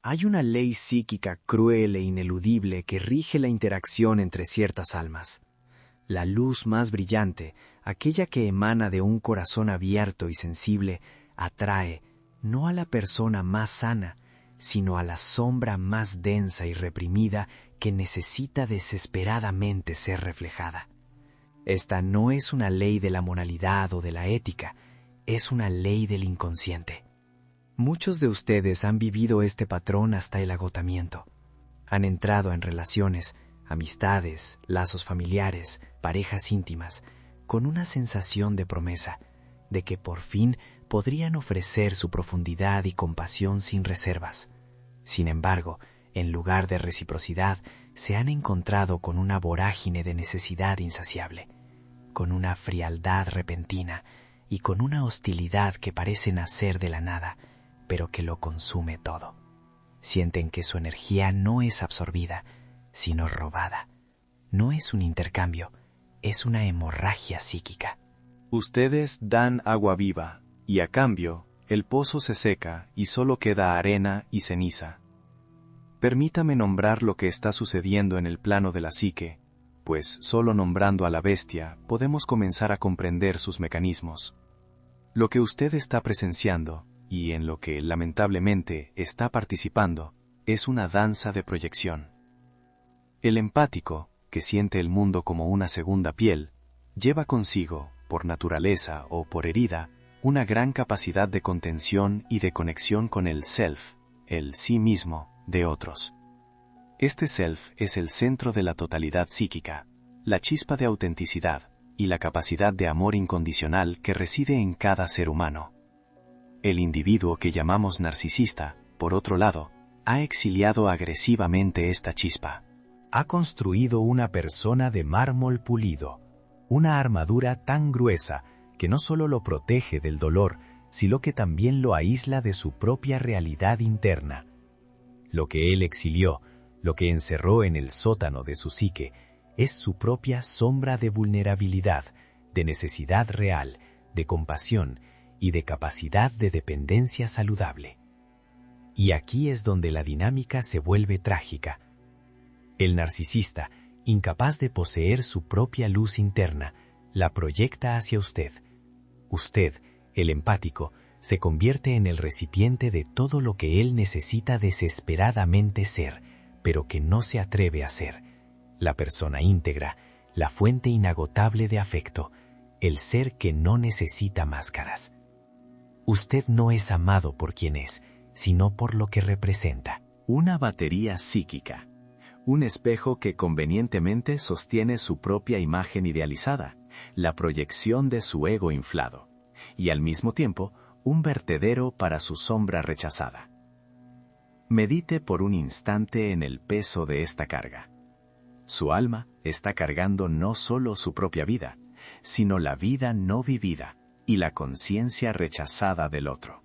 Hay una ley psíquica cruel e ineludible que rige la interacción entre ciertas almas. La luz más brillante, aquella que emana de un corazón abierto y sensible, atrae no a la persona más sana, sino a la sombra más densa y reprimida que necesita desesperadamente ser reflejada. Esta no es una ley de la moralidad o de la ética, es una ley del inconsciente. Muchos de ustedes han vivido este patrón hasta el agotamiento. Han entrado en relaciones, amistades, lazos familiares, parejas íntimas, con una sensación de promesa, de que por fin podrían ofrecer su profundidad y compasión sin reservas. Sin embargo, en lugar de reciprocidad, se han encontrado con una vorágine de necesidad insaciable, con una frialdad repentina y con una hostilidad que parece nacer de la nada, pero que lo consume todo. Sienten que su energía no es absorbida, sino robada. No es un intercambio, es una hemorragia psíquica. Ustedes dan agua viva, y a cambio, el pozo se seca y solo queda arena y ceniza. Permítame nombrar lo que está sucediendo en el plano de la psique, pues solo nombrando a la bestia podemos comenzar a comprender sus mecanismos. Lo que usted está presenciando, y en lo que lamentablemente está participando, es una danza de proyección. El empático, que siente el mundo como una segunda piel, lleva consigo, por naturaleza o por herida, una gran capacidad de contención y de conexión con el self, el sí mismo, de otros. Este self es el centro de la totalidad psíquica, la chispa de autenticidad y la capacidad de amor incondicional que reside en cada ser humano. El individuo que llamamos narcisista, por otro lado, ha exiliado agresivamente esta chispa. Ha construido una persona de mármol pulido, una armadura tan gruesa que no solo lo protege del dolor, sino que también lo aísla de su propia realidad interna. Lo que él exilió, lo que encerró en el sótano de su psique, es su propia sombra de vulnerabilidad, de necesidad real, de compasión y de capacidad de dependencia saludable. Y aquí es donde la dinámica se vuelve trágica. El narcisista, incapaz de poseer su propia luz interna, la proyecta hacia usted. Usted, el empático, se convierte en el recipiente de todo lo que él necesita desesperadamente ser, pero que no se atreve a ser. La persona íntegra, la fuente inagotable de afecto, el ser que no necesita máscaras. Usted no es amado por quien es, sino por lo que representa. Una batería psíquica. Un espejo que convenientemente sostiene su propia imagen idealizada, la proyección de su ego inflado, y al mismo tiempo, un vertedero para su sombra rechazada. Medite por un instante en el peso de esta carga. Su alma está cargando no solo su propia vida, sino la vida no vivida y la conciencia rechazada del otro.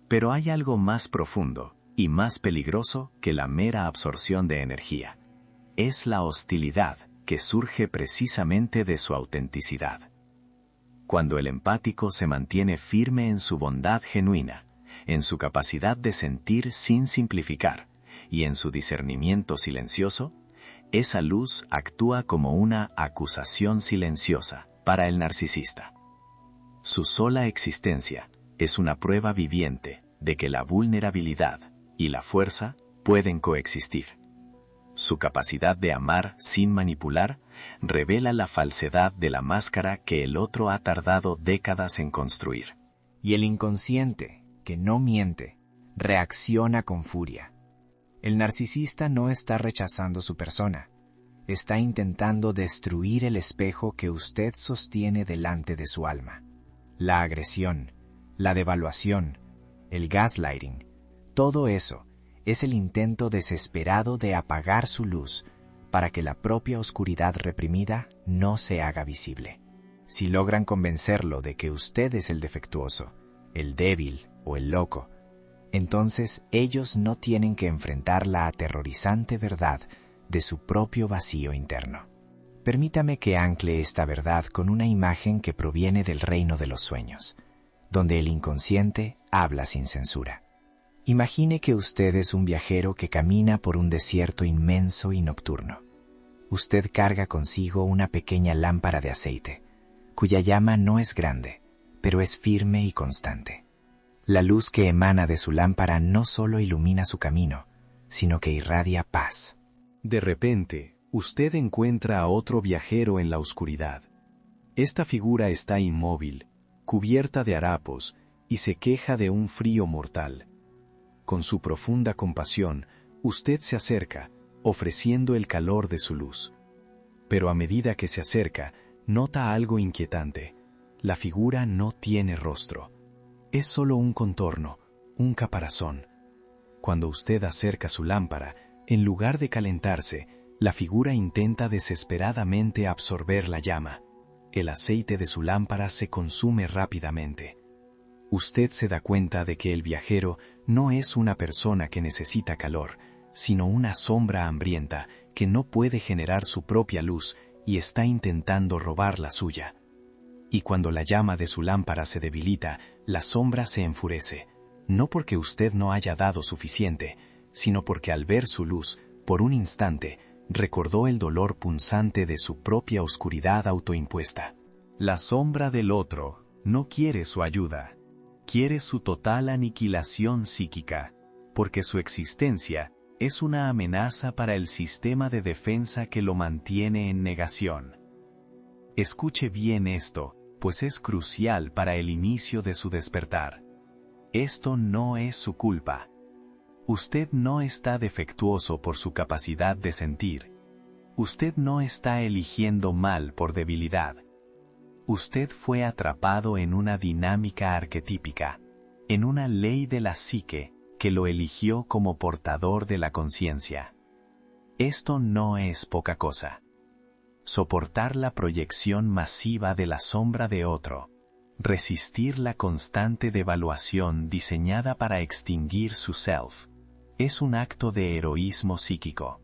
Pero hay algo más profundo y más peligroso que la mera absorción de energía. Es la hostilidad que surge precisamente de su autenticidad. Cuando el empático se mantiene firme en su bondad genuina, en su capacidad de sentir sin simplificar y en su discernimiento silencioso, esa luz actúa como una acusación silenciosa para el narcisista. Su sola existencia es una prueba viviente de que la vulnerabilidad y la fuerza pueden coexistir. Su capacidad de amar sin manipular revela la falsedad de la máscara que el otro ha tardado décadas en construir. Y el inconsciente, que no miente, reacciona con furia. El narcisista no está rechazando su persona, está intentando destruir el espejo que usted sostiene delante de su alma. La agresión, la devaluación, el gaslighting, todo eso es el intento desesperado de apagar su luz para que la propia oscuridad reprimida no se haga visible. Si logran convencerlo de que usted es el defectuoso, el débil o el loco, entonces ellos no tienen que enfrentar la aterrorizante verdad de su propio vacío interno. Permítame que ancle esta verdad con una imagen que proviene del reino de los sueños, donde el inconsciente habla sin censura. Imagine que usted es un viajero que camina por un desierto inmenso y nocturno. Usted carga consigo una pequeña lámpara de aceite, cuya llama no es grande, pero es firme y constante. La luz que emana de su lámpara no solo ilumina su camino, sino que irradia paz. De repente, usted encuentra a otro viajero en la oscuridad. Esta figura está inmóvil, cubierta de harapos, y se queja de un frío mortal. Con su profunda compasión, usted se acerca, ofreciendo el calor de su luz. Pero a medida que se acerca, nota algo inquietante. La figura no tiene rostro. Es solo un contorno, un caparazón. Cuando usted acerca su lámpara, en lugar de calentarse, la figura intenta desesperadamente absorber la llama. El aceite de su lámpara se consume rápidamente. Usted se da cuenta de que el viajero no es una persona que necesita calor, sino una sombra hambrienta que no puede generar su propia luz y está intentando robar la suya. Y cuando la llama de su lámpara se debilita, la sombra se enfurece, no porque usted no haya dado suficiente, sino porque al ver su luz, por un instante, recordó el dolor punzante de su propia oscuridad autoimpuesta. La sombra del otro no quiere su ayuda, quiere su total aniquilación psíquica, porque su existencia es una amenaza para el sistema de defensa que lo mantiene en negación. Escuche bien esto, pues es crucial para el inicio de su despertar. Esto no es su culpa. Usted no está defectuoso por su capacidad de sentir. Usted no está eligiendo mal por debilidad. Usted fue atrapado en una dinámica arquetípica, en una ley de la psique que lo eligió como portador de la conciencia. Esto no es poca cosa. Soportar la proyección masiva de la sombra de otro, resistir la constante devaluación diseñada para extinguir su self, es un acto de heroísmo psíquico.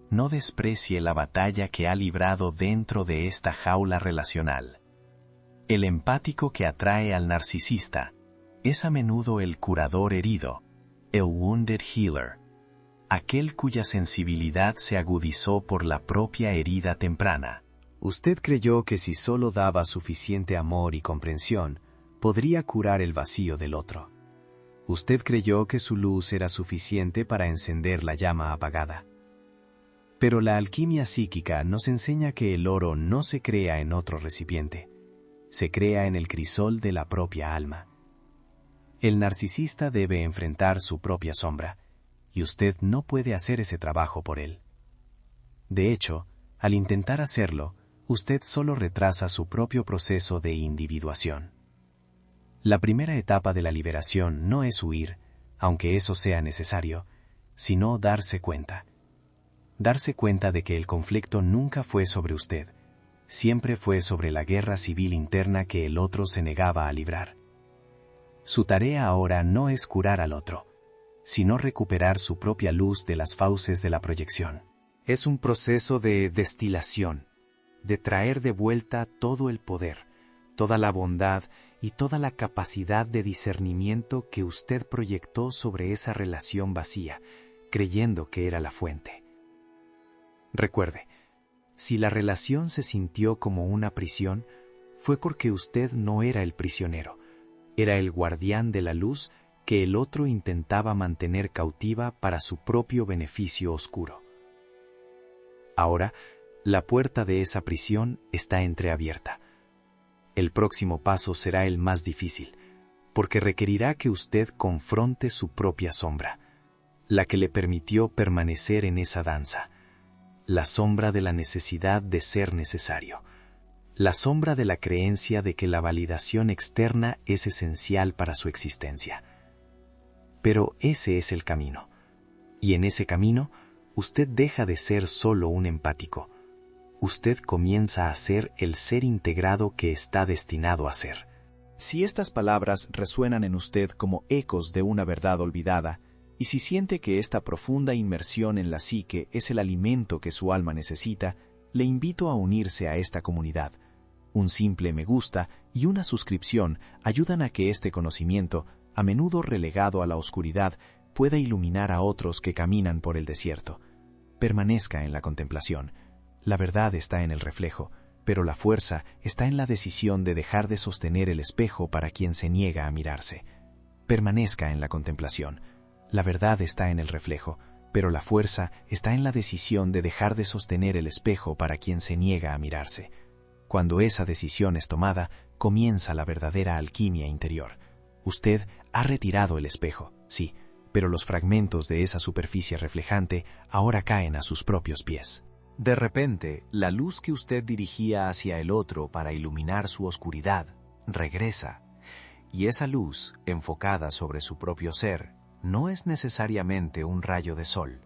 No desprecie la batalla que ha librado dentro de esta jaula relacional. El empático que atrae al narcisista es a menudo el curador herido, el wounded healer, aquel cuya sensibilidad se agudizó por la propia herida temprana. Usted creyó que si solo daba suficiente amor y comprensión, podría curar el vacío del otro. Usted creyó que su luz era suficiente para encender la llama apagada. Pero la alquimia psíquica nos enseña que el oro no se crea en otro recipiente, se crea en el crisol de la propia alma. El narcisista debe enfrentar su propia sombra, y usted no puede hacer ese trabajo por él. De hecho, al intentar hacerlo, usted solo retrasa su propio proceso de individuación. La primera etapa de la liberación no es huir, aunque eso sea necesario, sino darse cuenta. Darse cuenta de que el conflicto nunca fue sobre usted, siempre fue sobre la guerra civil interna que el otro se negaba a librar. Su tarea ahora no es curar al otro, sino recuperar su propia luz de las fauces de la proyección. Es un proceso de destilación, de traer de vuelta todo el poder, toda la bondad y toda la capacidad de discernimiento que usted proyectó sobre esa relación vacía, creyendo que era la fuente. Recuerde, si la relación se sintió como una prisión, fue porque usted no era el prisionero, era el guardián de la luz que el otro intentaba mantener cautiva para su propio beneficio oscuro. Ahora, la puerta de esa prisión está entreabierta. El próximo paso será el más difícil, porque requerirá que usted confronte su propia sombra, la que le permitió permanecer en esa danza, la sombra de la necesidad de ser necesario, la sombra de la creencia de que la validación externa es esencial para su existencia. Pero ese es el camino, y en ese camino, usted deja de ser solo un empático. Usted comienza a ser el ser integrado que está destinado a ser. Si estas palabras resuenan en usted como ecos de una verdad olvidada, y si siente que esta profunda inmersión en la psique es el alimento que su alma necesita, le invito a unirse a esta comunidad. Un simple me gusta y una suscripción ayudan a que este conocimiento, a menudo relegado a la oscuridad, pueda iluminar a otros que caminan por el desierto. Permanezca en la contemplación. La verdad está en el reflejo, pero la fuerza está en la decisión de dejar de sostener el espejo para quien se niega a mirarse. Permanezca en la contemplación. La verdad está en el reflejo, pero la fuerza está en la decisión de dejar de sostener el espejo para quien se niega a mirarse. Cuando esa decisión es tomada, comienza la verdadera alquimia interior. Usted ha retirado el espejo, sí, pero los fragmentos de esa superficie reflejante ahora caen a sus propios pies. De repente, la luz que usted dirigía hacia el otro para iluminar su oscuridad regresa, y esa luz, enfocada sobre su propio ser, no es necesariamente un rayo de sol.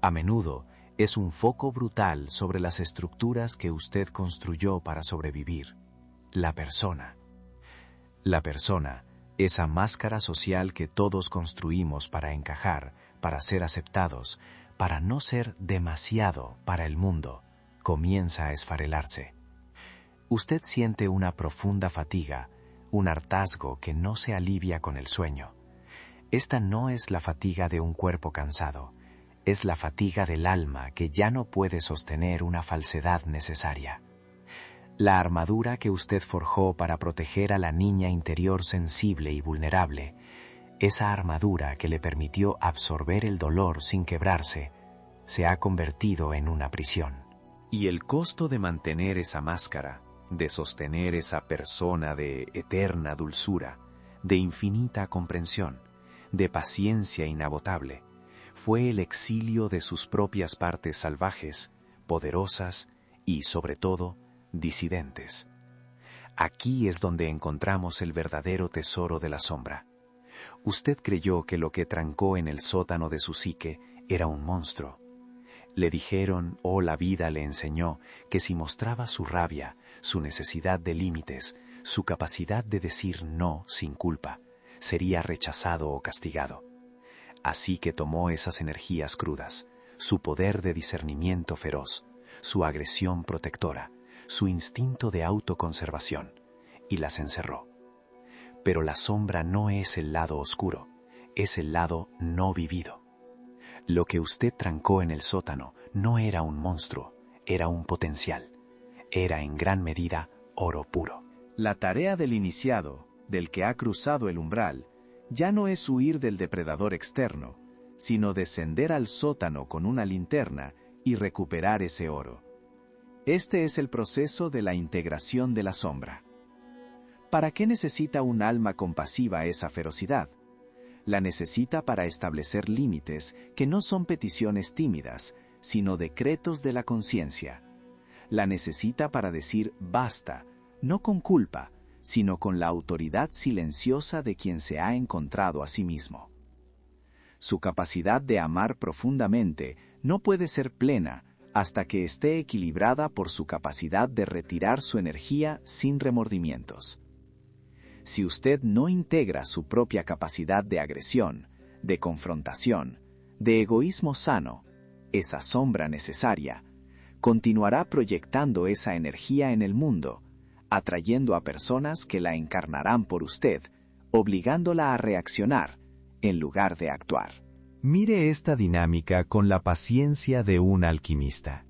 A menudo es un foco brutal sobre las estructuras que usted construyó para sobrevivir. La persona. La persona, esa máscara social que todos construimos para encajar, para ser aceptados, para no ser demasiado para el mundo, comienza a esfarelarse. Usted siente una profunda fatiga, un hartazgo que no se alivia con el sueño. Esta no es la fatiga de un cuerpo cansado, es la fatiga del alma que ya no puede sostener una falsedad necesaria. La armadura que usted forjó para proteger a la niña interior sensible y vulnerable, esa armadura que le permitió absorber el dolor sin quebrarse, se ha convertido en una prisión. Y el costo de mantener esa máscara, de sostener esa persona de eterna dulzura, de infinita comprensión, de paciencia inagotable, fue el exilio de sus propias partes salvajes, poderosas y, sobre todo, disidentes. Aquí es donde encontramos el verdadero tesoro de la sombra. Usted creyó que lo que trancó en el sótano de su psique era un monstruo. Le dijeron, o la vida le enseñó, que si mostraba su rabia, su necesidad de límites, su capacidad de decir no sin culpa, sería rechazado o castigado. Así que tomó esas energías crudas, su poder de discernimiento feroz, su agresión protectora, su instinto de autoconservación, y las encerró. Pero la sombra no es el lado oscuro, es el lado no vivido. Lo que usted trancó en el sótano no era un monstruo, era un potencial. Era en gran medida oro puro. La tarea del iniciado, del que ha cruzado el umbral, ya no es huir del depredador externo, sino descender al sótano con una linterna y recuperar ese oro. Este es el proceso de la integración de la sombra. ¿Para qué necesita un alma compasiva esa ferocidad? La necesita para establecer límites que no son peticiones tímidas, sino decretos de la conciencia. La necesita para decir basta, no con culpa, sino con la autoridad silenciosa de quien se ha encontrado a sí mismo. Su capacidad de amar profundamente no puede ser plena hasta que esté equilibrada por su capacidad de retirar su energía sin remordimientos. Si usted no integra su propia capacidad de agresión, de confrontación, de egoísmo sano, esa sombra necesaria, continuará proyectando esa energía en el mundo, atrayendo a personas que la encarnarán por usted, obligándola a reaccionar en lugar de actuar. Mire esta dinámica con la paciencia de un alquimista.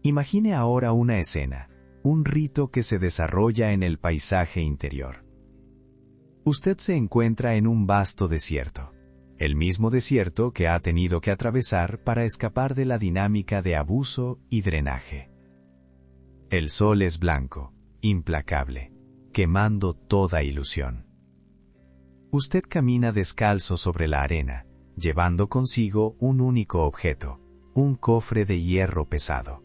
Imagine ahora una escena, un rito que se desarrolla en el paisaje interior. Usted se encuentra en un vasto desierto, el mismo desierto que ha tenido que atravesar para escapar de la dinámica de abuso y drenaje. El sol es blanco, implacable, quemando toda ilusión. Usted camina descalzo sobre la arena, llevando consigo un único objeto, un cofre de hierro pesado.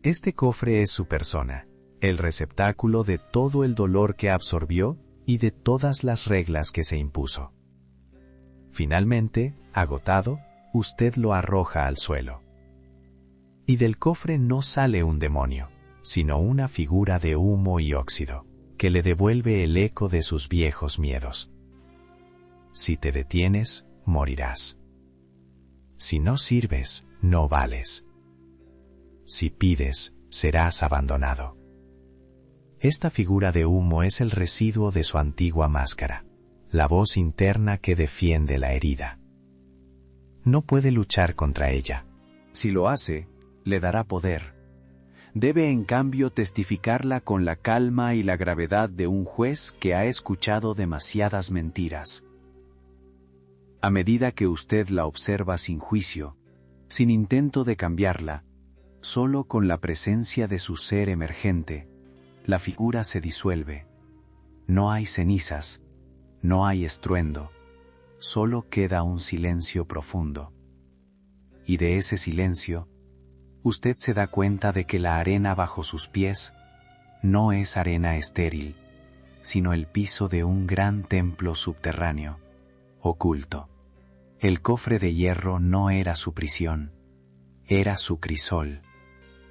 Este cofre es su persona, el receptáculo de todo el dolor que absorbió y de todas las reglas que se impuso. Finalmente, agotado, usted lo arroja al suelo. Y del cofre no sale un demonio, sino una figura de humo y óxido, que le devuelve el eco de sus viejos miedos. Si te detienes, morirás. Si no sirves, no vales. Si pides, serás abandonado. Esta figura de humo es el residuo de su antigua máscara, la voz interna que defiende la herida. No puede luchar contra ella. Si lo hace, le dará poder. Debe en cambio testificarla con la calma y la gravedad de un juez que ha escuchado demasiadas mentiras. A medida que usted la observa sin juicio, sin intento de cambiarla, solo con la presencia de su ser emergente, la figura se disuelve. No hay cenizas, no hay estruendo, solo queda un silencio profundo. Y de ese silencio, usted se da cuenta de que la arena bajo sus pies no es arena estéril, sino el piso de un gran templo subterráneo, oculto. El cofre de hierro no era su prisión, era su crisol.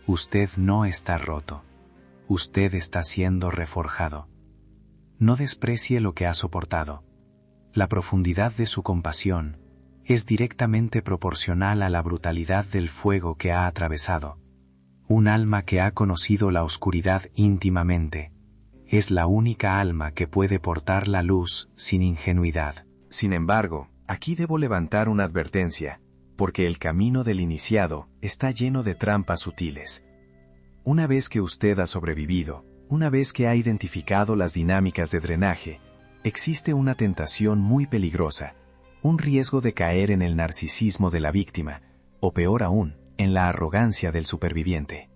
Usted no está roto, usted está siendo reforjado. No desprecie lo que ha soportado. La profundidad de su compasión es directamente proporcional a la brutalidad del fuego que ha atravesado. Un alma que ha conocido la oscuridad íntimamente es la única alma que puede portar la luz sin ingenuidad. Sin embargo, aquí debo levantar una advertencia, porque el camino del iniciado está lleno de trampas sutiles. Una vez que usted ha sobrevivido, una vez que ha identificado las dinámicas de drenaje, existe una tentación muy peligrosa, un riesgo de caer en el narcisismo de la víctima, o peor aún, en la arrogancia del superviviente.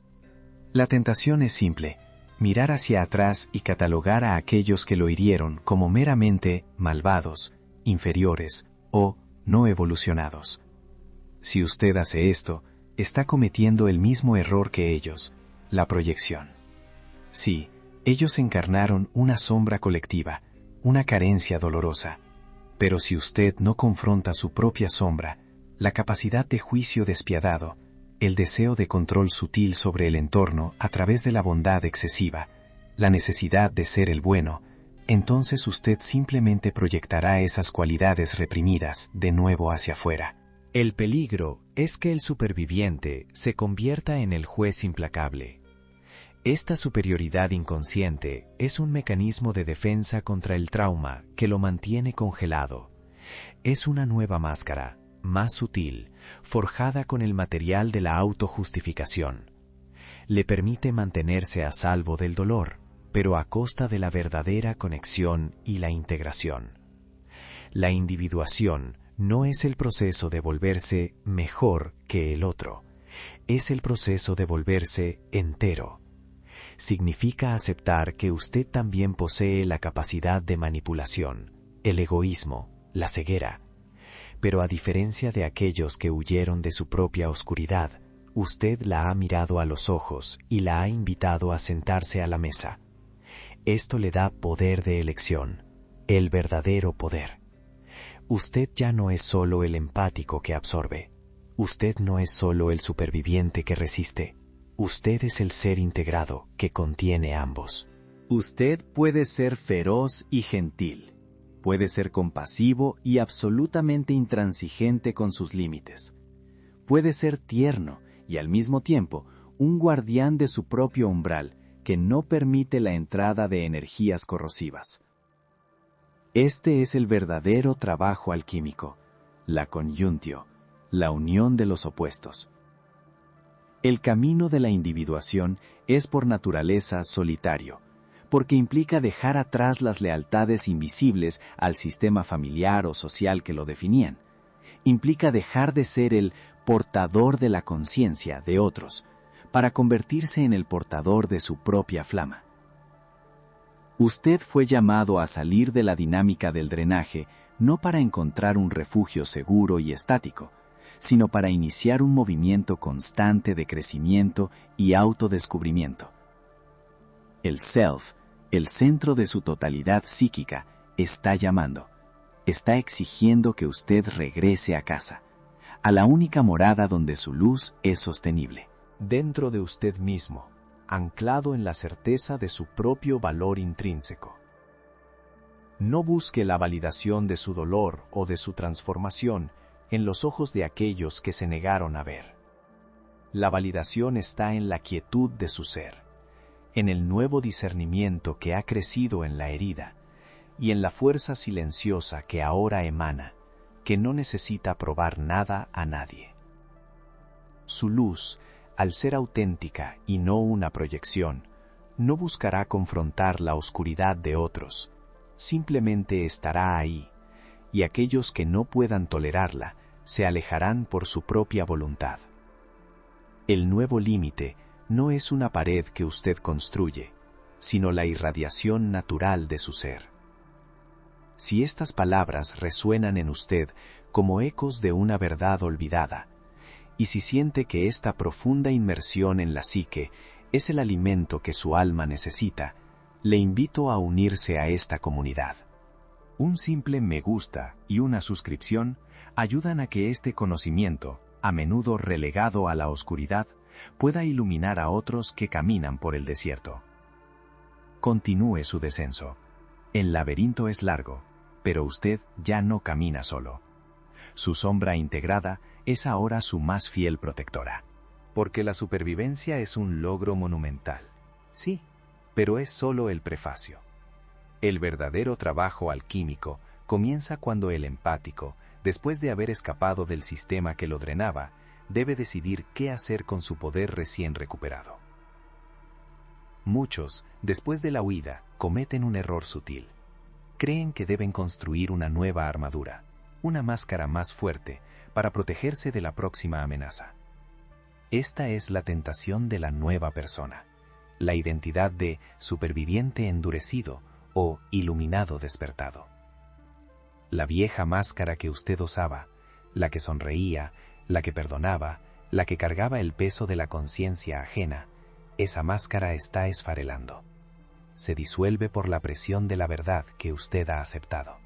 La tentación es simple: mirar hacia atrás y catalogar a aquellos que lo hirieron como meramente malvados, inferiores o no evolucionados. Si usted hace esto, está cometiendo el mismo error que ellos, la proyección. Sí, ellos encarnaron una sombra colectiva, una carencia dolorosa. Pero si usted no confronta su propia sombra, la capacidad de juicio despiadado, el deseo de control sutil sobre el entorno a través de la bondad excesiva, la necesidad de ser el bueno, entonces usted simplemente proyectará esas cualidades reprimidas de nuevo hacia afuera. El peligro es que el superviviente se convierta en el juez implacable. Esta superioridad inconsciente es un mecanismo de defensa contra el trauma que lo mantiene congelado. Es una nueva máscara, más sutil, forjada con el material de la autojustificación. Le permite mantenerse a salvo del dolor, pero a costa de la verdadera conexión y la integración. La individuación no es el proceso de volverse mejor que el otro, es el proceso de volverse entero. Significa aceptar que usted también posee la capacidad de manipulación, el egoísmo, la ceguera. Pero a diferencia de aquellos que huyeron de su propia oscuridad, usted la ha mirado a los ojos y la ha invitado a sentarse a la mesa. Esto le da poder de elección, el verdadero poder. Usted ya no es solo el empático que absorbe. Usted no es solo el superviviente que resiste. Usted es el ser integrado que contiene ambos. Usted puede ser feroz y gentil. Puede ser compasivo y absolutamente intransigente con sus límites. Puede ser tierno y al mismo tiempo un guardián de su propio umbral que no permite la entrada de energías corrosivas. Este es el verdadero trabajo alquímico, la conjuntio, la unión de los opuestos. El camino de la individuación es por naturaleza solitario, porque implica dejar atrás las lealtades invisibles al sistema familiar o social que lo definían. Implica dejar de ser el portador de la conciencia de otros, para convertirse en el portador de su propia flama. Usted fue llamado a salir de la dinámica del drenaje no para encontrar un refugio seguro y estático, sino para iniciar un movimiento constante de crecimiento y autodescubrimiento. El self, el centro de su totalidad psíquica, está llamando, está exigiendo que usted regrese a casa, a la única morada donde su luz es sostenible. Dentro de usted mismo, anclado en la certeza de su propio valor intrínseco. No busque la validación de su dolor o de su transformación en los ojos de aquellos que se negaron a ver. La validación está en la quietud de su ser, en el nuevo discernimiento que ha crecido en la herida, y en la fuerza silenciosa que ahora emana, que no necesita probar nada a nadie. Su luz, al ser auténtica y no una proyección, no buscará confrontar la oscuridad de otros, simplemente estará ahí, y aquellos que no puedan tolerarla se alejarán por su propia voluntad. El nuevo límite no es una pared que usted construye, sino la irradiación natural de su ser. Si estas palabras resuenan en usted como ecos de una verdad olvidada, y si siente que esta profunda inmersión en la psique es el alimento que su alma necesita, le invito a unirse a esta comunidad. Un simple me gusta y una suscripción ayudan a que este conocimiento, a menudo relegado a la oscuridad, pueda iluminar a otros que caminan por el desierto. Continúe su descenso. El laberinto es largo, pero usted ya no camina solo. Su sombra integrada es ahora su más fiel protectora. Porque la supervivencia es un logro monumental. Sí, pero es solo el prefacio. El verdadero trabajo alquímico comienza cuando el empático, después de haber escapado del sistema que lo drenaba, debe decidir qué hacer con su poder recién recuperado. Muchos, después de la huida, cometen un error sutil. Creen que deben construir una nueva armadura, una máscara más fuerte, para protegerse de la próxima amenaza. Esta es la tentación de la nueva persona, la identidad de superviviente endurecido o iluminado despertado. La vieja máscara que usted usaba, la que sonreía, la que perdonaba, la que cargaba el peso de la conciencia ajena, esa máscara está esfarelando. Se disuelve por la presión de la verdad que usted ha aceptado.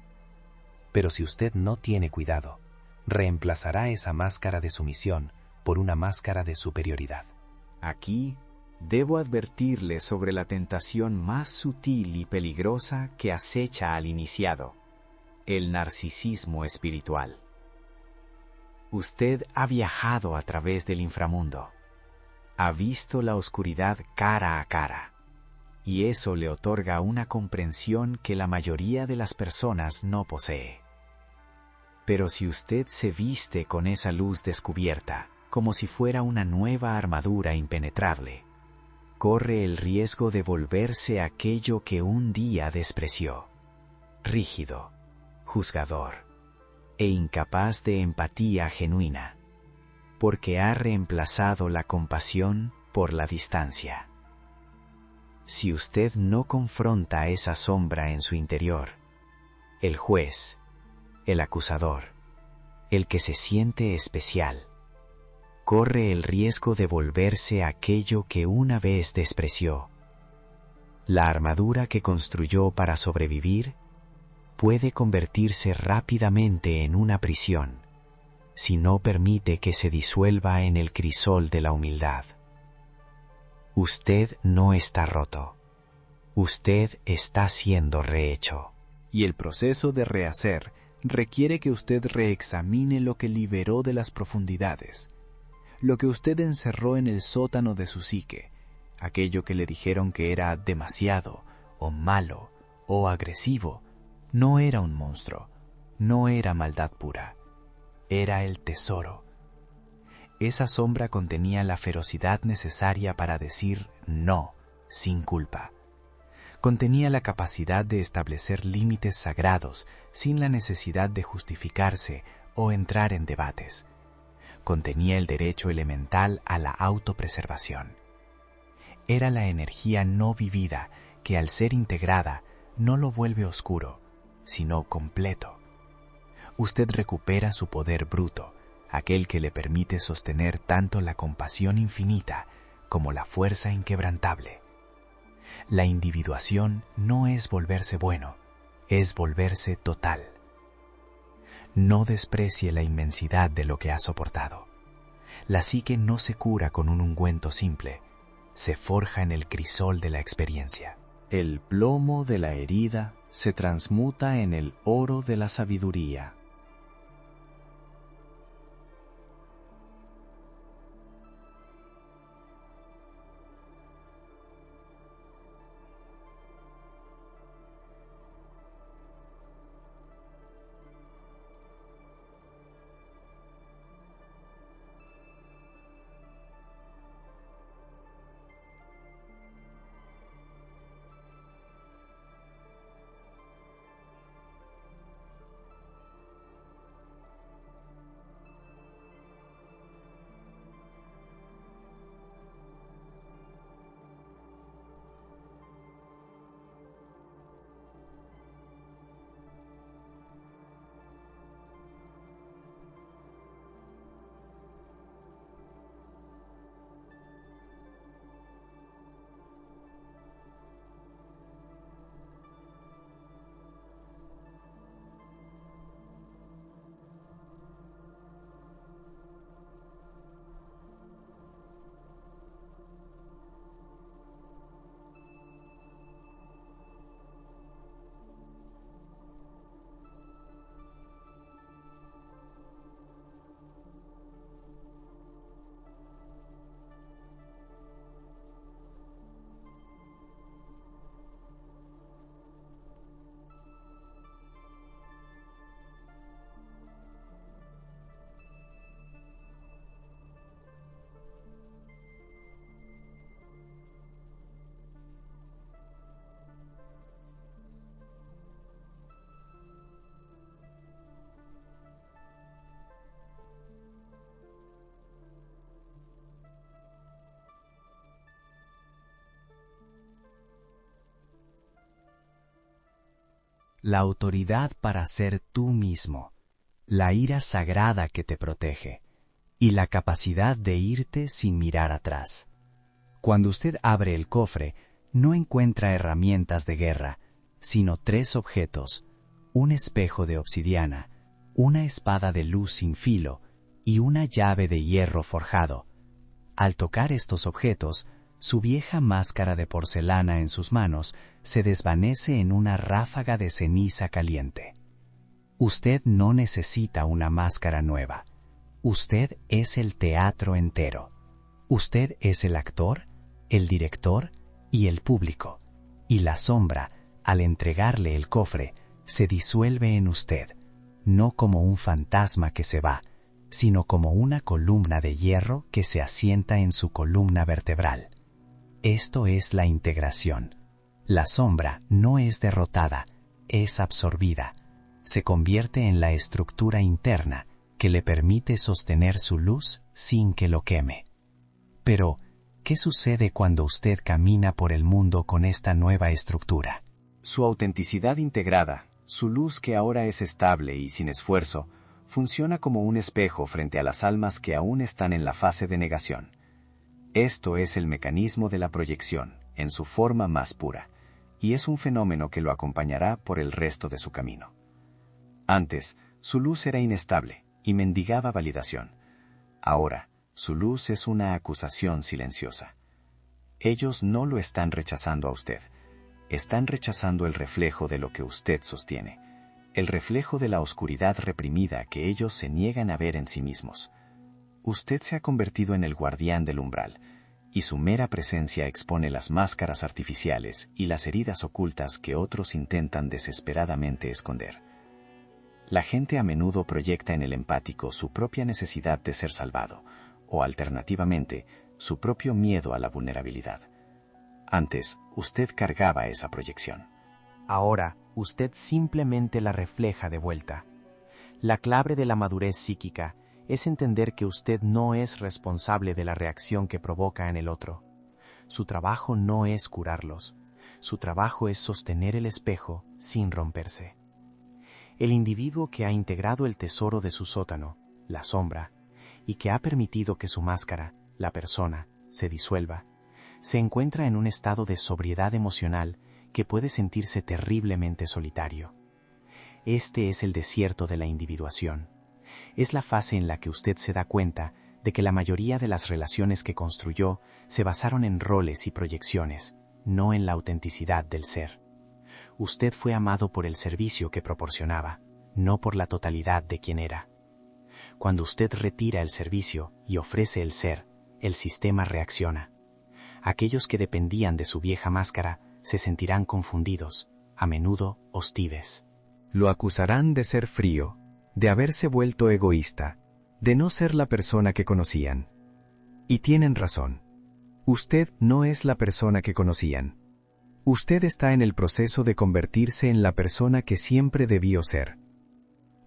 Pero si usted no tiene cuidado, reemplazará esa máscara de sumisión por una máscara de superioridad. Aquí debo advertirle sobre la tentación más sutil y peligrosa que acecha al iniciado, el narcisismo espiritual. Usted ha viajado a través del inframundo, ha visto la oscuridad cara a cara, y eso le otorga una comprensión que la mayoría de las personas no posee. Pero si usted se viste con esa luz descubierta, como si fuera una nueva armadura impenetrable, corre el riesgo de volverse aquello que un día despreció, rígido, juzgador e incapaz de empatía genuina, porque ha reemplazado la compasión por la distancia. Si usted no confronta esa sombra en su interior, el juez, el acusador, el que se siente especial, corre el riesgo de volverse aquello que una vez despreció. La armadura que construyó para sobrevivir puede convertirse rápidamente en una prisión si no permite que se disuelva en el crisol de la humildad. Usted no está roto. Usted está siendo rehecho. Y el proceso de rehacer requiere que usted reexamine lo que liberó de las profundidades, lo que usted encerró en el sótano de su psique, aquello que le dijeron que era demasiado, o malo, o agresivo. No era un monstruo, no era maldad pura, era el tesoro. Esa sombra contenía la ferocidad necesaria para decir no, sin culpa. Contenía la capacidad de establecer límites sagrados sin la necesidad de justificarse o entrar en debates. Contenía el derecho elemental a la autopreservación. Era la energía no vivida que al ser integrada no lo vuelve oscuro, sino completo. Usted recupera su poder bruto, aquel que le permite sostener tanto la compasión infinita como la fuerza inquebrantable. La individuación no es volverse bueno, es volverse total. No desprecie la inmensidad de lo que ha soportado. La psique no se cura con un ungüento simple, se forja en el crisol de la experiencia. El plomo de la herida se transmuta en el oro de la sabiduría. la autoridad para ser tú mismo, la ira sagrada que te protege, y la capacidad de irte sin mirar atrás. Cuando usted abre el cofre, no encuentra herramientas de guerra, sino 3 objetos: un espejo de obsidiana, una espada de luz sin filo y una llave de hierro forjado. Al tocar estos objetos, su vieja máscara de porcelana en sus manos se desvanece en una ráfaga de ceniza caliente. Usted no necesita una máscara nueva. Usted es el teatro entero. Usted es el actor, el director y el público. Y la sombra, al entregarle el cofre, se disuelve en usted, no como un fantasma que se va, sino como una columna de hierro que se asienta en su columna vertebral. Esto es la integración. La sombra no es derrotada, es absorbida. Se convierte en la estructura interna que le permite sostener su luz sin que lo queme. Pero, ¿qué sucede cuando usted camina por el mundo con esta nueva estructura? Su autenticidad integrada, su luz que ahora es estable y sin esfuerzo, funciona como un espejo frente a las almas que aún están en la fase de negación. Esto es el mecanismo de la proyección, en su forma más pura, y es un fenómeno que lo acompañará por el resto de su camino. Antes, su luz era inestable y mendigaba validación. Ahora, su luz es una acusación silenciosa. Ellos no lo están rechazando a usted. Están rechazando el reflejo de lo que usted sostiene, el reflejo de la oscuridad reprimida que ellos se niegan a ver en sí mismos. Usted se ha convertido en el guardián del umbral, y su mera presencia expone las máscaras artificiales y las heridas ocultas que otros intentan desesperadamente esconder. La gente a menudo proyecta en el empático su propia necesidad de ser salvado, o alternativamente, su propio miedo a la vulnerabilidad. Antes, usted cargaba esa proyección. Ahora, usted simplemente la refleja de vuelta. La clave de la madurez psíquica es entender que usted no es responsable de la reacción que provoca en el otro. Su trabajo no es curarlos. Su trabajo es sostener el espejo sin romperse. El individuo que ha integrado el tesoro de su sótano, la sombra, y que ha permitido que su máscara, la persona, se disuelva, se encuentra en un estado de sobriedad emocional que puede sentirse terriblemente solitario. Este es el desierto de la individuación. Es la fase en la que usted se da cuenta de que la mayoría de las relaciones que construyó se basaron en roles y proyecciones, no en la autenticidad del ser. Usted fue amado por el servicio que proporcionaba, no por la totalidad de quien era. Cuando usted retira el servicio y ofrece el ser, el sistema reacciona. Aquellos que dependían de su vieja máscara se sentirán confundidos, a menudo hostiles. Lo acusarán de ser frío, de haberse vuelto egoísta, de no ser la persona que conocían. Y tienen razón. Usted no es la persona que conocían. Usted está en el proceso de convertirse en la persona que siempre debió ser.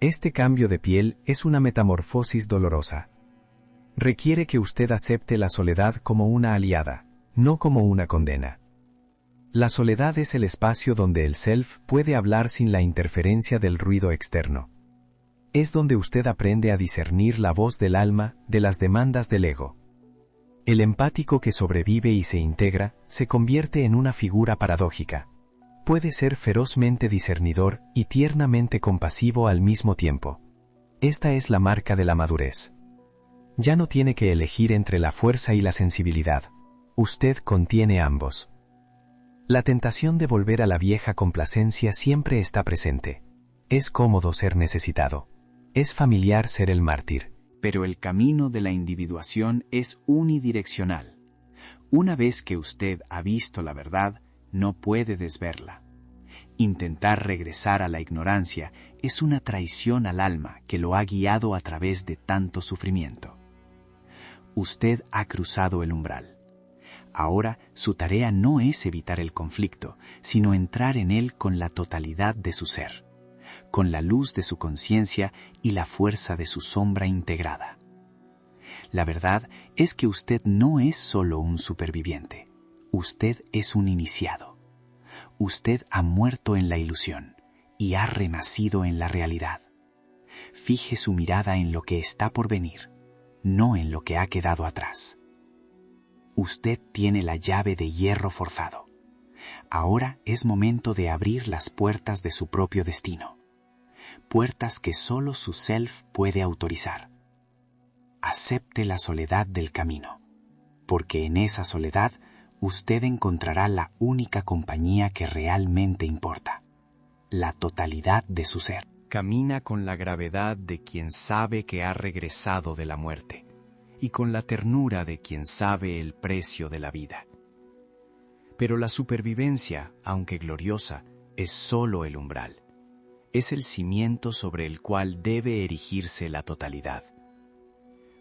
Este cambio de piel es una metamorfosis dolorosa. Requiere que usted acepte la soledad como una aliada, no como una condena. La soledad es el espacio donde el self puede hablar sin la interferencia del ruido externo. Es donde usted aprende a discernir la voz del alma de las demandas del ego. El empático que sobrevive y se integra se convierte en una figura paradójica. Puede ser ferozmente discernidor y tiernamente compasivo al mismo tiempo. Esta es la marca de la madurez. Ya no tiene que elegir entre la fuerza y la sensibilidad. Usted contiene ambos. La tentación de volver a la vieja complacencia siempre está presente. Es cómodo ser necesitado. Es familiar ser el mártir. Pero el camino de la individuación es unidireccional. Una vez que usted ha visto la verdad, no puede desverla. Intentar regresar a la ignorancia es una traición al alma que lo ha guiado a través de tanto sufrimiento. Usted ha cruzado el umbral. Ahora su tarea no es evitar el conflicto, sino entrar en él con la totalidad de su ser, con la luz de su conciencia y la fuerza de su sombra integrada. La verdad es que usted no es solo un superviviente, usted es un iniciado. Usted ha muerto en la ilusión y ha renacido en la realidad. Fije su mirada en lo que está por venir, no en lo que ha quedado atrás. Usted tiene la llave de hierro forjado. Ahora es momento de abrir las puertas de su propio destino. Puertas que solo su self puede autorizar. Acepte la soledad del camino, porque en esa soledad usted encontrará la única compañía que realmente importa, la totalidad de su ser. Camina con la gravedad de quien sabe que ha regresado de la muerte y con la ternura de quien sabe el precio de la vida. Pero la supervivencia, aunque gloriosa, es solo el umbral. Es el cimiento sobre el cual debe erigirse la totalidad.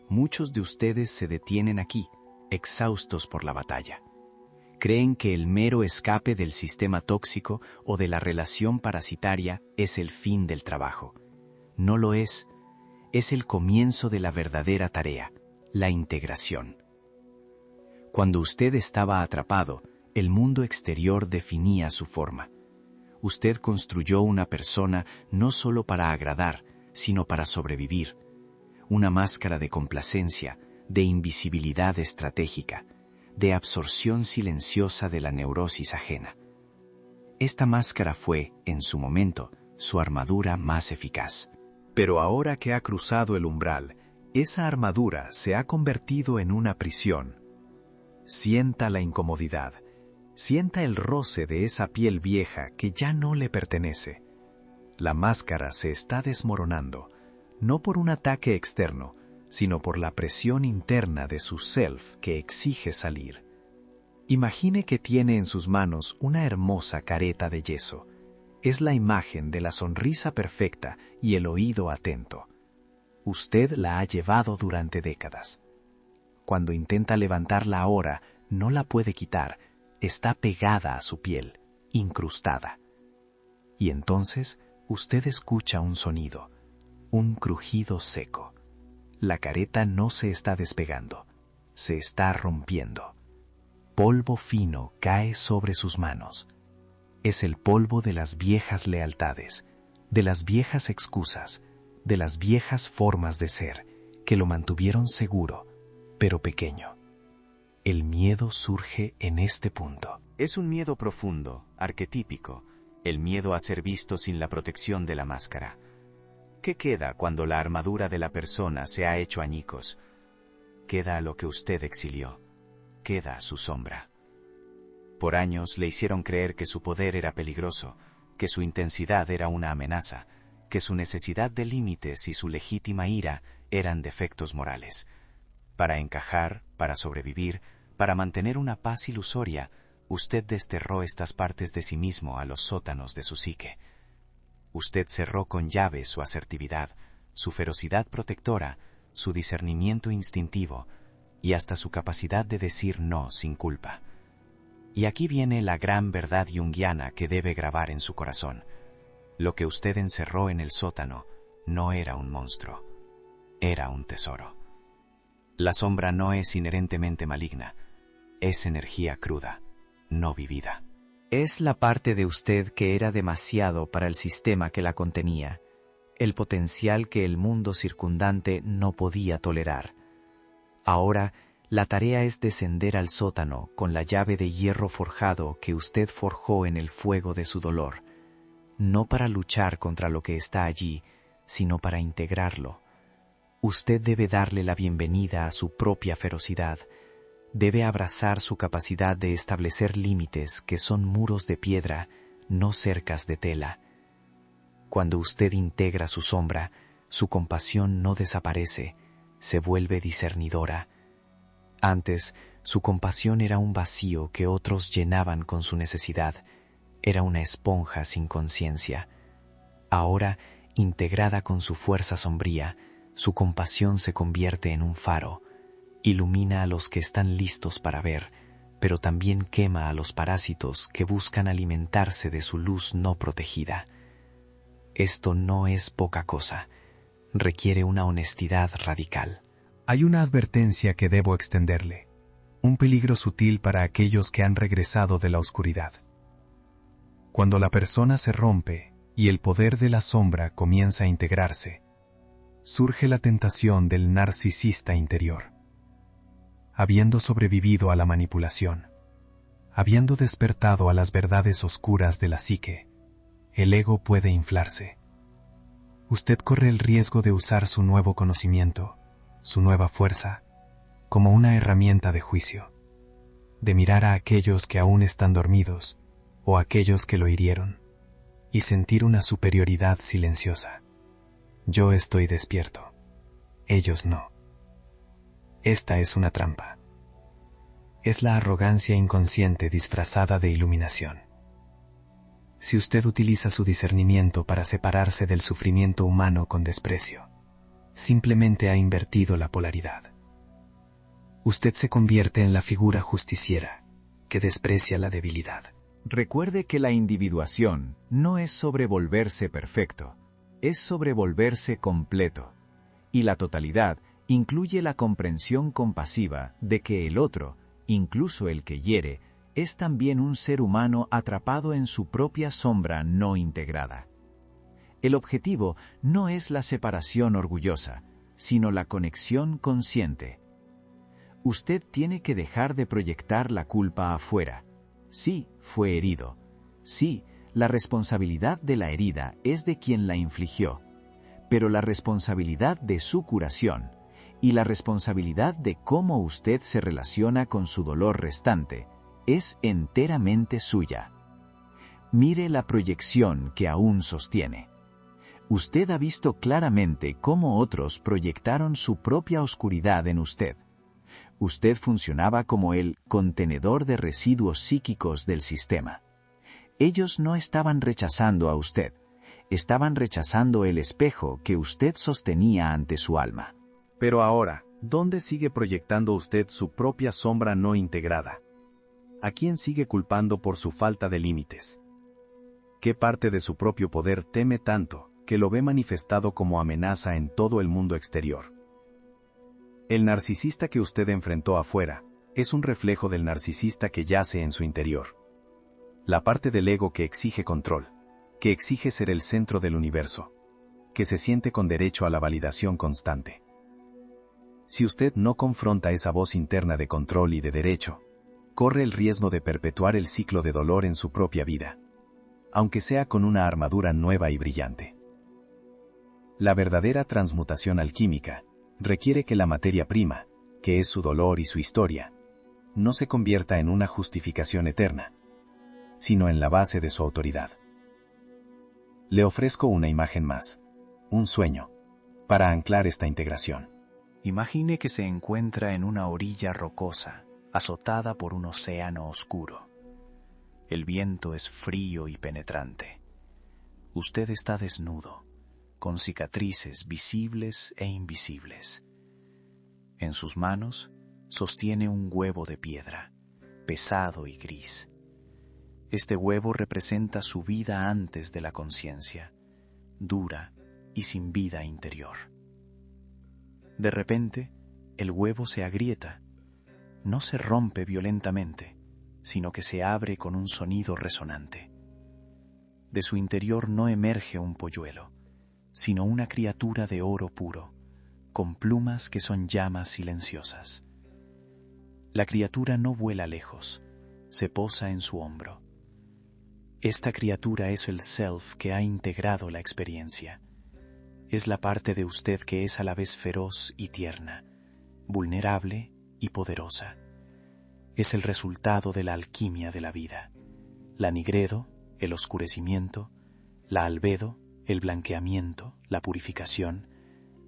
Muchos de ustedes se detienen aquí, exhaustos por la batalla. Creen que el mero escape del sistema tóxico o de la relación parasitaria es el fin del trabajo. No lo es. Es el comienzo de la verdadera tarea, la integración. Cuando usted estaba atrapado, el mundo exterior definía su forma. Usted construyó una persona no solo para agradar, sino para sobrevivir. Una máscara de complacencia, de invisibilidad estratégica, de absorción silenciosa de la neurosis ajena. Esta máscara fue, en su momento, su armadura más eficaz. Pero ahora que ha cruzado el umbral, esa armadura se ha convertido en una prisión. Sienta la incomodidad. Sienta el roce de esa piel vieja que ya no le pertenece. La máscara se está desmoronando, no por un ataque externo, sino por la presión interna de su self que exige salir. Imagine que tiene en sus manos una hermosa careta de yeso. Es la imagen de la sonrisa perfecta y el oído atento. Usted la ha llevado durante décadas. Cuando intenta levantarla ahora, no la puede quitar, está pegada a su piel, incrustada. Y entonces usted escucha un sonido, un crujido seco. La careta no se está despegando, se está rompiendo. Polvo fino cae sobre sus manos. Es el polvo de las viejas lealtades, de las viejas excusas, de las viejas formas de ser que lo mantuvieron seguro, pero pequeño. El miedo surge en este punto. Es un miedo profundo, arquetípico, el miedo a ser visto sin la protección de la máscara. ¿Qué queda cuando la armadura de la persona se ha hecho añicos? Queda lo que usted exilió. Queda su sombra. Por años le hicieron creer que su poder era peligroso, que su intensidad era una amenaza, que su necesidad de límites y su legítima ira eran defectos morales. Para encajar, para sobrevivir, para mantener una paz ilusoria, usted desterró estas partes de sí mismo a los sótanos de su psique. Usted cerró con llave su asertividad, su ferocidad protectora, su discernimiento instintivo y hasta su capacidad de decir no sin culpa. Y aquí viene la gran verdad junguiana que debe grabar en su corazón. Lo que usted encerró en el sótano no era un monstruo, era un tesoro. La sombra no es inherentemente maligna, es energía cruda, no vivida. Es la parte de usted que era demasiado para el sistema que la contenía, el potencial que el mundo circundante no podía tolerar. Ahora, la tarea es descender al sótano con la llave de hierro forjado que usted forjó en el fuego de su dolor, no para luchar contra lo que está allí, sino para integrarlo. Usted debe darle la bienvenida a su propia ferocidad, debe abrazar su capacidad de establecer límites que son muros de piedra, no cercas de tela. Cuando usted integra su sombra, su compasión no desaparece, se vuelve discernidora. Antes, su compasión era un vacío que otros llenaban con su necesidad, era una esponja sin conciencia. Ahora, integrada con su fuerza sombría, su compasión se convierte en un faro, ilumina a los que están listos para ver, pero también quema a los parásitos que buscan alimentarse de su luz no protegida. Esto no es poca cosa, requiere una honestidad radical. Hay una advertencia que debo extenderle, un peligro sutil para aquellos que han regresado de la oscuridad. Cuando la persona se rompe, y el poder de la sombra comienza a integrarse, surge la tentación del narcisista interior. Habiendo sobrevivido a la manipulación, habiendo despertado a las verdades oscuras de la psique, el ego puede inflarse. Usted corre el riesgo de usar su nuevo conocimiento, su nueva fuerza, como una herramienta de juicio, de mirar a aquellos que aún están dormidos o aquellos que lo hirieron, y sentir una superioridad silenciosa. Yo estoy despierto, ellos no. Esta es una trampa. Es la arrogancia inconsciente disfrazada de iluminación. Si usted utiliza su discernimiento para separarse del sufrimiento humano con desprecio, simplemente ha invertido la polaridad. Usted se convierte en la figura justiciera que desprecia la debilidad. Recuerde que la individuación no es sobre volverse perfecto, es sobre volverse completo. Y la totalidad incluye la comprensión compasiva de que el otro, incluso el que hiere, es también un ser humano atrapado en su propia sombra no integrada. El objetivo no es la separación orgullosa, sino la conexión consciente. Usted tiene que dejar de proyectar la culpa afuera. Sí, fue herido. Sí, la responsabilidad de la herida es de quien la infligió, pero la responsabilidad de su curación y la responsabilidad de cómo usted se relaciona con su dolor restante es enteramente suya. Mire la proyección que aún sostiene. Usted ha visto claramente cómo otros proyectaron su propia oscuridad en usted. Usted funcionaba como el contenedor de residuos psíquicos del sistema. Ellos no estaban rechazando a usted, estaban rechazando el espejo que usted sostenía ante su alma. Pero ahora, ¿dónde sigue proyectando usted su propia sombra no integrada? ¿A quién sigue culpando por su falta de límites? ¿Qué parte de su propio poder teme tanto que lo ve manifestado como amenaza en todo el mundo exterior? El narcisista que usted enfrentó afuera es un reflejo del narcisista que yace en su interior. La parte del ego que exige control, que exige ser el centro del universo, que se siente con derecho a la validación constante. Si usted no confronta esa voz interna de control y de derecho, corre el riesgo de perpetuar el ciclo de dolor en su propia vida, aunque sea con una armadura nueva y brillante. La verdadera transmutación alquímica requiere que la materia prima, que es su dolor y su historia, no se convierta en una justificación eterna, sino en la base de su autoridad. Le ofrezco una imagen más, un sueño, para anclar esta integración. Imagine que se encuentra en una orilla rocosa, azotada por un océano oscuro. El viento es frío y penetrante. Usted está desnudo, con cicatrices visibles e invisibles. En sus manos sostiene un huevo de piedra, pesado y gris. Este huevo representa su vida antes de la conciencia, dura y sin vida interior. De repente, el huevo se agrieta. No se rompe violentamente, sino que se abre con un sonido resonante. De su interior no emerge un polluelo, sino una criatura de oro puro, con plumas que son llamas silenciosas. La criatura no vuela lejos, se posa en su hombro. Esta criatura es el self que ha integrado la experiencia. Es la parte de usted que es a la vez feroz y tierna, vulnerable y poderosa. Es el resultado de la alquimia de la vida. La nigredo, el oscurecimiento, la albedo, el blanqueamiento, la purificación,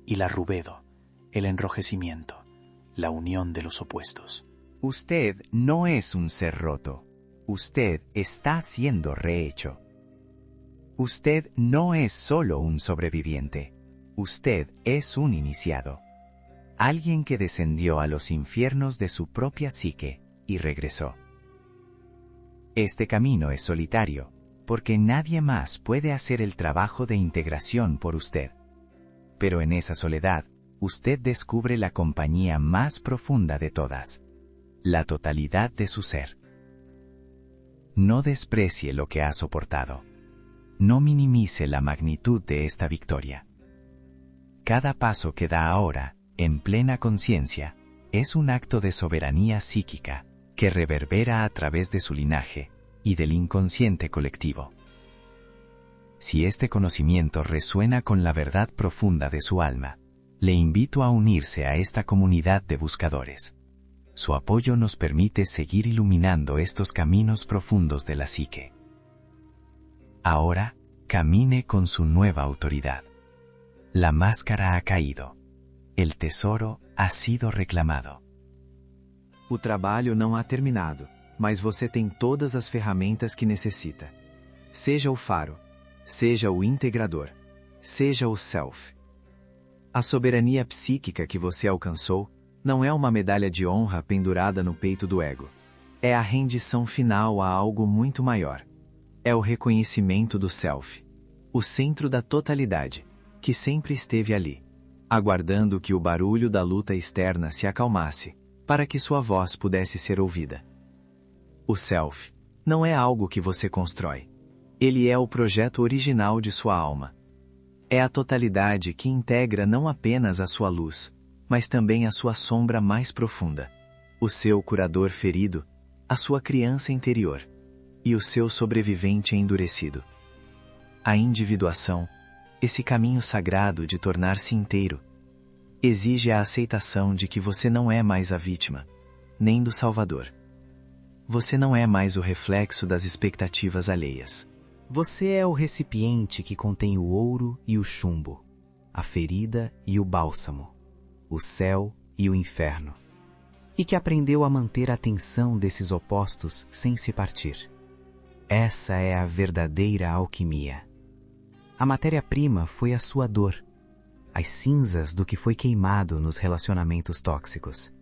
y la rubedo, el enrojecimiento, la unión de los opuestos. Usted no es un ser roto. Usted está siendo rehecho. Usted no es solo un sobreviviente. Usted es un iniciado. Alguien que descendió a los infiernos de su propia psique y regresó. Este camino es solitario, porque nadie más puede hacer el trabajo de integración por usted. Pero en esa soledad, usted descubre la compañía más profunda de todas, la totalidad de su ser. No desprecie lo que ha soportado. No minimice la magnitud de esta victoria. Cada paso que da ahora, en plena conciencia, es un acto de soberanía psíquica que reverbera a través de su linaje y del inconsciente colectivo. Si este conocimiento resuena con la verdad profunda de su alma, le invito a unirse a esta comunidad de buscadores. Su apoyo nos permite seguir iluminando estos caminos profundos de la psique. Ahora, camine con su nueva autoridad. La máscara ha caído. El tesoro ha sido reclamado. O trabalho não ha terminado, mas você tem todas as ferramentas que necessita. Seja o faro, seja o integrador, seja o self. A soberania psíquica que você alcançou não é uma medalha de honra pendurada no peito do ego. É a rendição final a algo muito maior. É o reconhecimento do self, o centro da totalidade, que sempre esteve ali, aguardando que o barulho da luta externa se acalmasse, para que sua voz pudesse ser ouvida. O self não é algo que você constrói. Ele é o projeto original de sua alma. É a totalidade que integra não apenas a sua luz, mas também a sua sombra mais profunda, o seu curador ferido, a sua criança interior e o seu sobrevivente endurecido. A individuação, esse caminho sagrado de tornar-se inteiro, exige a aceitação de que você não é mais a vítima, nem do salvador. Você não é mais o reflexo das expectativas alheias. Você é o recipiente que contém o ouro e o chumbo, a ferida e o bálsamo, o céu e o inferno, e que aprendeu a manter a tensão desses opostos sem se partir. Essa é a verdadeira alquimia. A matéria-prima foi a sua dor, as cinzas do que foi queimado nos relacionamentos tóxicos.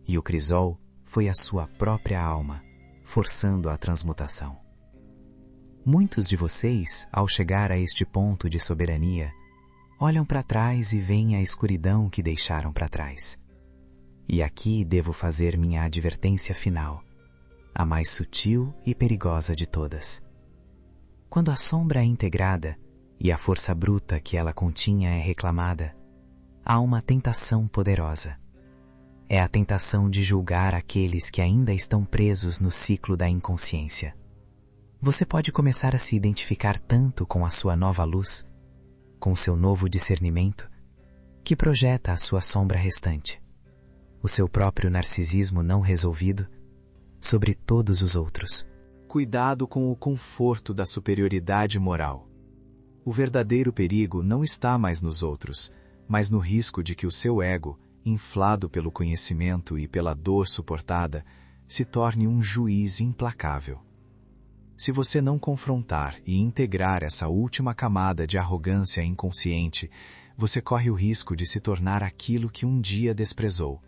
E o crisol foi a sua própria alma, forçando a transmutação. Muitos de vocês, ao chegar a este ponto de soberania, olham para trás e veem a escuridão que deixaram para trás. E aqui devo fazer minha advertência final, a mais sutil e perigosa de todas. Quando a sombra é integrada e a força bruta que ela continha é reclamada, há uma tentação poderosa. É a tentação de julgar aqueles que ainda estão presos no ciclo da inconsciência. Você pode começar a se identificar tanto com a sua nova luz, com seu novo discernimento, que projeta a sua sombra restante, o seu próprio narcisismo não resolvido, sobre todos os outros. Cuidado com o conforto da superioridade moral. O verdadeiro perigo não está mais nos outros, mas no risco de que o seu ego, inflado pelo conhecimento e pela dor suportada, se torne um juiz implacável. Se você não confrontar e integrar essa última camada de arrogância inconsciente, você corre o risco de se tornar aquilo que um dia desprezou,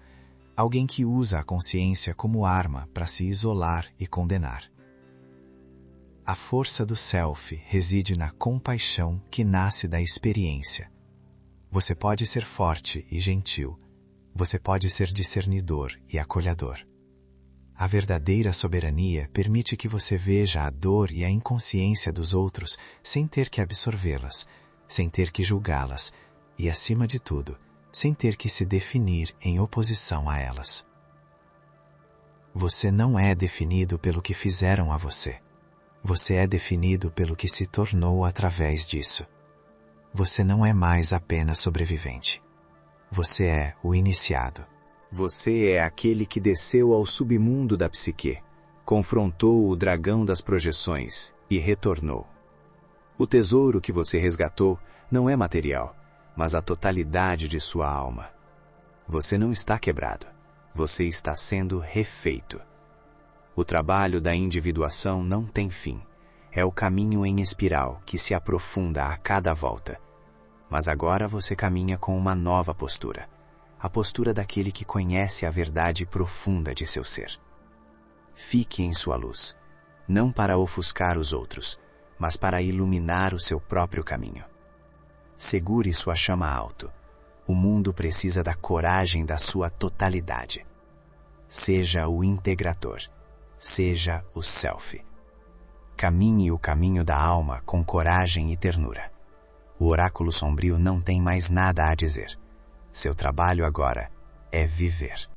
alguém que usa a consciência como arma para se isolar e condenar. A força do self reside na compaixão que nasce da experiência. Você pode ser forte e gentil. Você pode ser discernidor e acolhedor. A verdadeira soberania permite que você veja a dor e a inconsciência dos outros sem ter que absorvê-las, sem ter que julgá-las e, acima de tudo, sem ter que se definir em oposição a elas. Você não é definido pelo que fizeram a você. Você é definido pelo que se tornou através disso. Você não é mais apenas sobrevivente. Você é o iniciado. Você é aquele que desceu ao submundo da psique, confrontou o dragão das projeções e retornou. O tesouro que você resgatou não é material, mas a totalidade de sua alma. Você não está quebrado, você está sendo refeito. O trabalho da individuação não tem fim. É o caminho em espiral que se aprofunda a cada volta. Mas agora você caminha com uma nova postura. A postura daquele que conhece a verdade profunda de seu ser. Fique em sua luz, não para ofuscar os outros, mas para iluminar o seu próprio caminho. Segure sua chama alto. O mundo precisa da coragem da sua totalidade. Seja o integrador. Seja o self. Caminhe o caminho da alma com coragem e ternura. O oráculo sombrio não tem mais nada a dizer. Seu trabalho agora é viver.